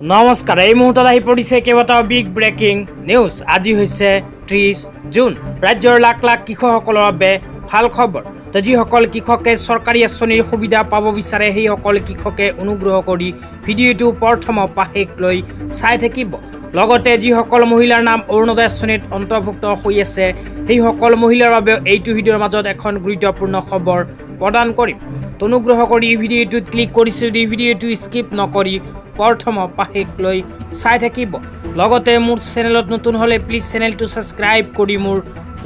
নমস্কাৰ, এই মুহূৰ্তত আহি পৰিছে কেইবাটাও বিগ ব্ৰেকিং নিউজ। আজি হৈছে 30 জুন। ৰাজ্যৰ লাখ লাখ কৃষকসকলৰ বাবে ভাল খবৰ। তো যিসকল কৃষকে চৰকাৰী আঁচনিৰ সুবিধা পাব বিচাৰে সেইসকল কৃষকে অনুগ্ৰহ কৰি ভিডিঅ'টো প্ৰথমৰ পৰা শেষলৈ চাই থাকিব। লগতে যিসকল মহিলাৰ নাম অৰুণোদয় আঁচনিত অন্তৰ্ভুক্ত হৈ আছে সেইসকল মহিলাৰ বাবে এইটো ভিডিঅ'ৰ মাজত এখন গুৰুত্বপূৰ্ণ খবৰ প্ৰদান কৰিম। তো অনুগ্ৰহ কৰি ভিডিঅ'টোত ক্লিক কৰিছোঁ যদি ভিডিঅ'টো স্কিপ নকৰি প্ৰথমৰ পৰা শেষলৈ চাই থাকিব। লগতে মোৰ চেনেলত নতুন হ'লে প্লিজ চেনেলটো ছাবস্ক্ৰাইব কৰি মোৰ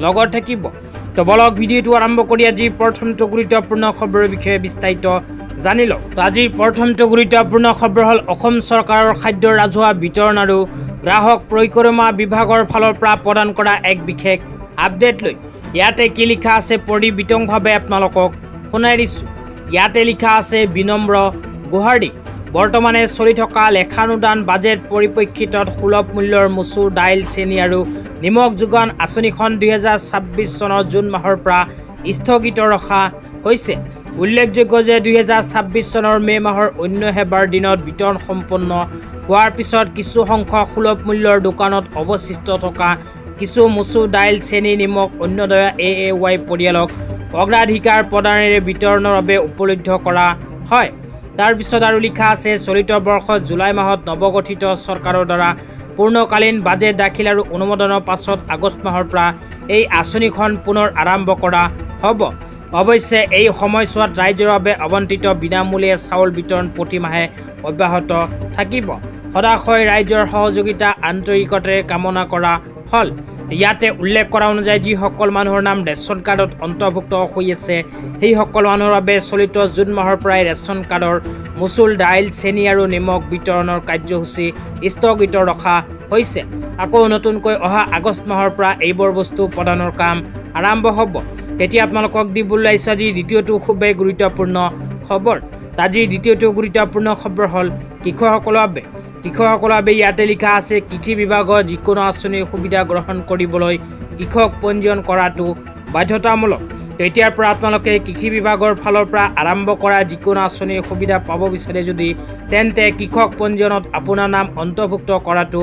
লগত থাকিব। তো বলক ভিডিঅ'টো আৰম্ভ কৰি আজি প্ৰথমটো গুৰুত্বপূৰ্ণ খবৰৰ বিষয়ে বিস্তাৰিত জানি লওক। আজিৰ প্ৰথমটো গুৰুত্বপূৰ্ণ খবৰ হ'ল অসম চৰকাৰৰ খাদ্য ৰাজহুৱা বিতৰণ আৰু গ্ৰাহক পৰিক্ৰমা বিভাগৰ ফালৰ পৰা প্ৰদান কৰা এক বিশেষ আপডেট লৈ। ইয়াতে কি লিখা আছে পঢ়ি বিতংভাৱে আপোনালোকক শুনাই দিছোঁ। ইয়াতে লিখা আছে বিনম্ৰ গুহাৰি। বৰ্তমানে চলি থকা লেখানুদান বাজেট পৰিপ্ৰেক্ষিতত সুলভ মূল্যৰ মচুৰ দাইল চেনি আৰু নিমখ যোগান আঁচনিখন 2026 চনৰ জুন মাহৰ পৰা স্থগিত ৰখা হৈছে। উল্লেখযোগ্য যে 2026 চনৰ মে' মাহৰ অন্য সেৱাৰ দিনত বিতৰণ সম্পন্ন হোৱাৰ পিছত কিছু সংখ্যক সুলভ মূল্যৰ দোকানত অৱশিষ্ট থকা কিছু মচুৰ দাইল চেনি নিমখ অন্যদয়া AAY পৰিয়ালক অগ্ৰাধিকাৰ প্ৰদানেৰে বিতৰণৰ বাবে উপলব্ধ কৰা হয়। তাৰপিছত আৰু লিখা আছে চলিত বৰ্ষত জুলাই মাহত নৱগঠিত চৰকাৰৰ দ্বাৰা পূৰ্ণকালীন বাজেট দাখিল আৰু অনুমোদনৰ পাছত আগষ্ট মাহৰ পৰা এই আঁচনিখন পুনৰ আৰম্ভ কৰা হ'ব। অৱশ্যে এই সময়ছোৱাত ৰাইজৰ বাবে আবণ্টিত বিনামূলীয়া চাউল বিতৰণ প্ৰতিমাহে অব্যাহত থাকিব। সদাশয় ৰাইজৰ সহযোগিতা আন্তৰিকতাৰে কামনা কৰা হ'ল। ইয়াতে উল্লেখ কৰা অনুযায়ী যিসকল মানুহৰ নাম ৰেচন কাৰ্ডত অন্তৰ্ভুক্ত হৈ আছে সেইসকল মানুহৰ বাবে চলিত জুন মাহৰ পৰাই ৰেচন কাৰ্ডৰ মচুৰ দাইল চেনি আৰু নিমখ বিতৰণৰ কাৰ্যসূচী স্থগিত ৰখা হৈছে। আকৌ নতুনকৈ অহা আগষ্ট মাহৰ পৰা এইবোৰ বস্তু প্ৰদানৰ কাম আৰম্ভ হ'ব। তেতিয়া আপোনালোকক দিবলৈ আহিছোঁ আজি দ্বিতীয়টো খুবেই গুৰুত্বপূৰ্ণ খবৰ। আজিৰ দ্বিতীয়টো গুৰুত্বপূৰ্ণ খবৰ হ'ল কৃষকসকলৰ বাবে। কৃষকসকলৰ বাবে ইয়াতে লিখা আছে কৃষি বিভাগৰ যিকোনো আঁচনিৰ সুবিধা গ্ৰহণ কৰিবলৈ কৃষক পঞ্জীয়ন কৰাটো বাধ্যতামূলক। এতিয়াৰ পৰা আপোনালোকে কৃষি বিভাগৰ ফালৰ পৰা আৰম্ভ কৰা যিকোনো আঁচনিৰ সুবিধা পাব বিচাৰে যদি তেন্তে কৃষক পঞ্জীয়নত আপোনাৰ নাম অন্তৰ্ভুক্ত কৰাটো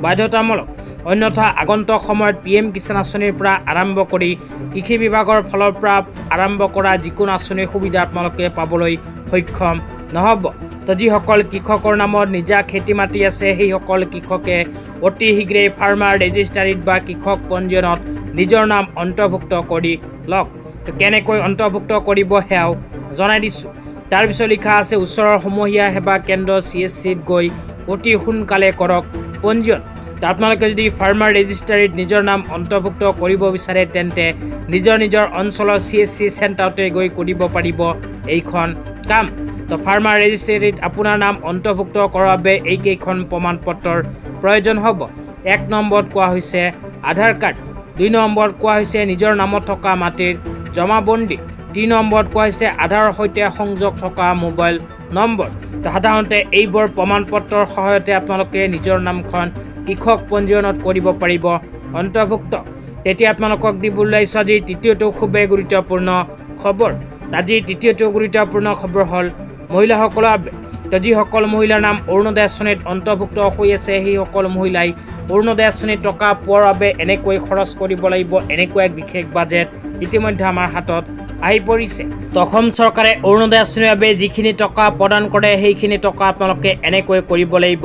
বাধ্যতামূলক। অন্যথা আগন্তুক সময়ত PM কিষাণ আঁচনিৰ পৰা আৰম্ভ কৰি কৃষি বিভাগৰ ফালৰ পৰা আৰম্ভ কৰা যিকোনো আঁচনিৰ সুবিধা আপোনালোকে পাবলৈ সক্ষম নহ'ব। তো যিসকল কৃষকৰ নামত নিজা খেতি মাটি আছে সেইসকল কৃষকে অতি শীঘ্ৰেই ফাৰ্মাৰ ৰেজিষ্ট্ৰাৰীত বা কৃষক পঞ্জীয়নত নিজৰ নাম অন্তৰ্ভুক্ত কৰি লওক। তো কেনেকৈ অন্তৰ্ভুক্ত কৰিব সেয়াও জনাই দিছোঁ। তাৰপিছত লিখা আছে ওচৰৰ সমূহীয়া সেৱা কেন্দ্ৰ CSCত গৈ অতি সোনকালে কৰক পঞ্জীয়ন। তো আপোনালোকে যদি ফাৰ্মাৰ ৰেজিষ্ট্ৰাৰীত নিজৰ নাম অন্তৰ্ভুক্ত কৰিব বিচাৰে তেন্তে নিজৰ অঞ্চলৰ CSC চেণ্টাৰতে গৈ কৰিব পাৰিব এইখন কাম। তো ফাৰ্মাৰ ৰেজিষ্ট্ৰাৰীত আপোনাৰ নাম অন্তৰ্ভুক্ত কৰাৰ বাবে এইকেইখন প্ৰমাণ পত্ৰৰ প্ৰয়োজন হ'ব। 1 নম্বৰত কোৱা হৈছে আধাৰ কাৰ্ড, 2 নম্বৰত কোৱা হৈছে নিজৰ নামত থকা মাটিৰ জমাবন্দী, 3 নম্বৰত কোৱা হৈছে আধাৰৰ সৈতে সংযোগ থকা মোবাইল নম্বৰ। তো সাধাৰণতে এইবোৰ প্ৰমাণ পত্ৰৰ সহায়তে আপোনালোকে নিজৰ নামখন কৃষক পঞ্জীয়নত কৰিব পাৰিব অন্তৰ্ভুক্ত। তেতিয়া আপোনালোকক দিবলৈ আহিছোঁ আজি তৃতীয়টো খুবেই গুৰুত্বপূৰ্ণ খবৰ। আজিৰ তৃতীয়টো গুৰুত্বপূৰ্ণ খবৰ হ'ল মহিলাসকলৰ বাবে। তো যিসকল মহিলাৰ নাম অৰুণোদয় আঁচনিত অন্তৰ্ভুক্ত হৈ আছে সেইসকল মহিলাই অৰুণোদয় আঁচনিৰ টকা পোৱাৰ বাবে এনেকৈ খৰচ কৰিব লাগিব। এনেকুৱা এক বিশেষ বাজেট ইতিমধ্যে আমাৰ হাতত আহি পৰিছে। তো অসম চৰকাৰে অৰুণোদয় আঁচনিৰ বাবে যিখিনি টকা প্ৰদান কৰে সেইখিনি টকা আপোনালোকে এনেকৈ কৰিব লাগিব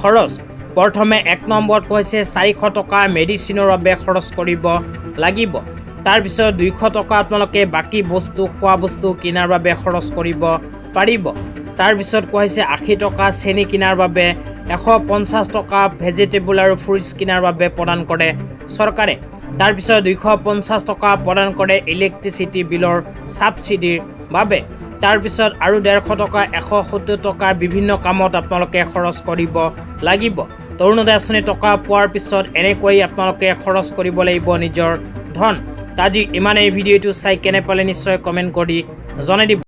খৰচ। প্ৰথমে 1 নম্বৰত কৈছে 400 টকা মেডিচিনৰ বাবে খৰচ কৰিব লাগিব। তাৰপিছত 200 টকা আপোনালোকে বাকী বস্তু খোৱা বস্তু কিনাৰ বাবে খৰচ কৰিব পাৰিব। তাৰপিছত কোৱা হৈছে 80 টকা চেনি কিনাৰ বাবে, 150 টকা ভেজিটেবল আৰু ফ্ৰুটছ কিনাৰ বাবে প্ৰদান কৰে চৰকাৰে। তাৰপিছত 250 টকা প্ৰদান কৰে ইলেক্ট্ৰিচিটি বিলৰ ছাবচিডিৰ বাবে। তাৰপিছত আৰু 150 টকা 170 টকাৰ বিভিন্ন কামত আপোনালোকে খৰচ কৰিব লাগিব। অৰুণোদয় আঁচনিৰ টকা পোৱাৰ পিছত এনেকৈ আপোনালোকে খৰচ কৰিব লাগিব নিজৰ ধন। আজি ইমানেই। ভিডিঅ'টো চাই কেনে পালে নিশ্চয় কমেণ্ট কৰি জনাই দিব।